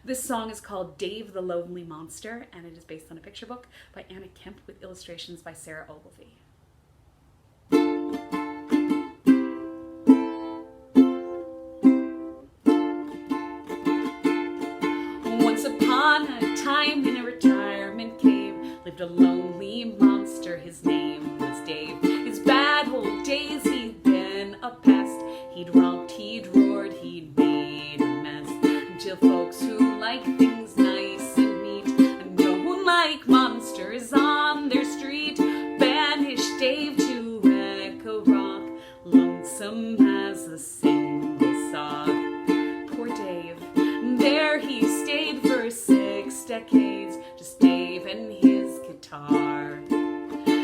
This song is called Dave the Lonely Monster, and it is based on a picture book by Anna Kemp with illustrations by Sara Ogilvie. Once upon a time in a retirement cave lived a lonely monster. His name was Dave. His bad old days, he'd been a pest. He'd romped, he'd roared, he'd made a mess, until folks who like things nice and neat and don't like monsters on their street banished Dave to Echo Rock, lonesome as a single sock. Poor Dave. There he stayed for 6 decades, just Dave and his guitar,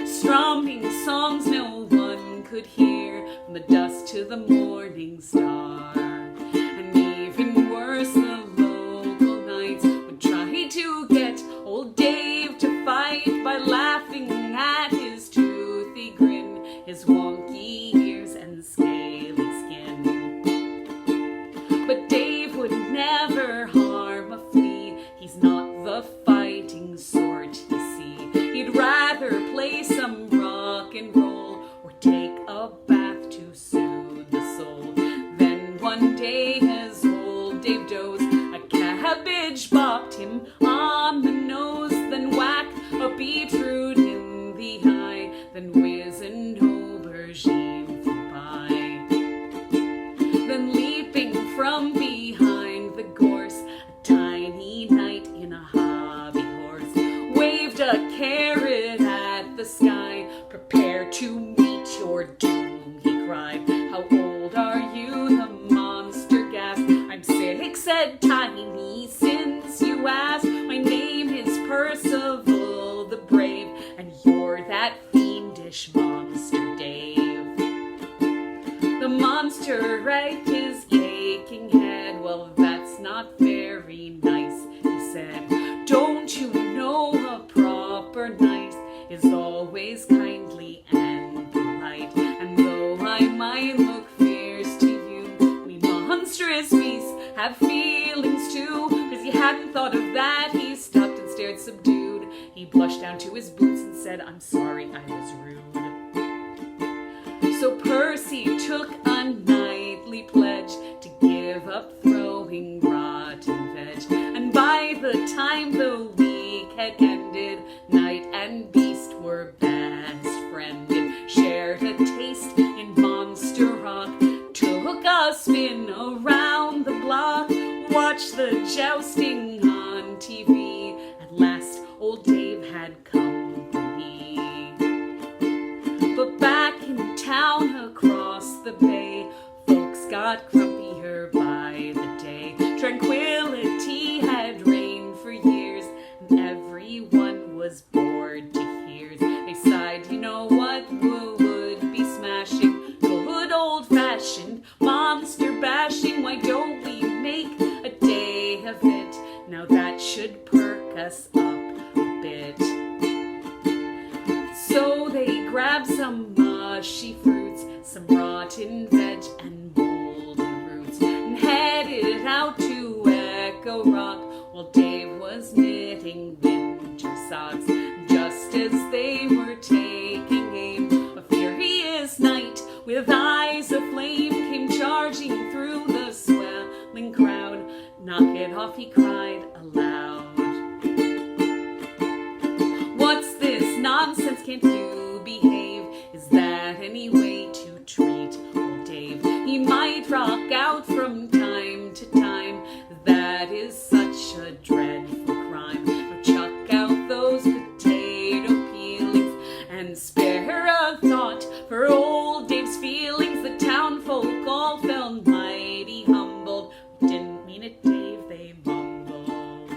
strumming songs no one could hear, from the dusk to the morning star. And even worse, the local knights would try to get old Dave to fight by laughing at his toothy grin, his wonky ears and scaly skin. But Dave would never harm a flea. He's not the fighting sort, you see. He'd rather play some rock and roll or take a bath to soothe the soul. Then one day, as old Dave dozed, a cabbage bopped him on the nose. Then whack, a beetroot in the eye. Then whiz an aubergine flew by. Then leaping from behind the gorse, a tiny knight in a hobby horse waved a carrot at the sky. Prepare to meet your doom, he cried. How old are you? The monster gasped. I'm 6, said Tiny, since you asked. My name is Percival the Brave, and you're that fiendish monster, Dave. The monster raised his aching head. Well, that's not very nice, he said. Don't you know a proper knight is always kindly and polite? And though I might look fierce to you, we monstrous beasts have feelings too. Cause he hadn't thought of that, he stopped and stared subdued. He blushed down to his boots and said, I'm sorry I was rude. So Percy took a knightly pledge to give up throwing rotten veg. And by the time the week had ended, knight and beast were best friended. Shared a taste in Monster Rock, took a spin around the block, watched the jousting on TV. At last, old Dave had company. But back in town across the bay, folks got grumpier by the day. Tranquility had reigned for years, and everyone was bored to tears. They sighed, you know what would be smashing? Good old-fashioned monster bashing. Why don't we make a day of it? Now that should perk us up a bit. So they grabbed some mushy fruits, some rotten veg and moldy roots, and headed out to Echo Rock while Dave was knitting winter socks. Just as they were taking aim, a furious knight with eyes aflame came charging through the swelling crowd. Knock it off, he cried aloud. What's this nonsense? Can't you behave? Is that any way to treat old Dave? He might rock out from time to time. That is such a dreadful crime. Now chuck out those potato peelings and spare a thought for old Dave's feelings. The town folk all felt mighty humbled. Didn't mean it, Dave, they mumbled.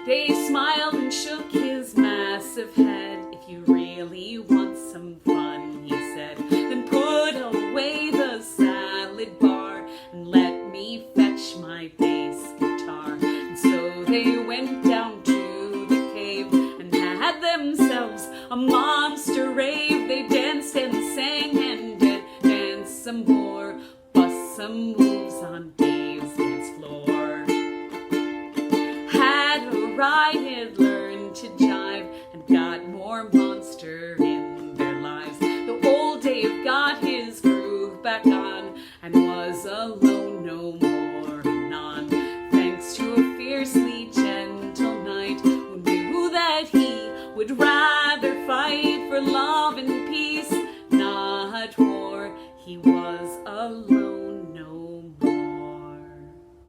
Dave smiled and shook his massive head. If you really want some fun, he said, then put away the salad bar and let me fetch my bass guitar. And so they went down to the cave and had themselves a monster rave. They danced and sang and danced some more, bust some moves on Dave's dance floor. ride had learned to jive and got more monster in their lives. The old Dave got his groove back on and was alone no more anon, thanks to a fiercely gentle knight who knew that he would rather fight for love and peace, not war. He was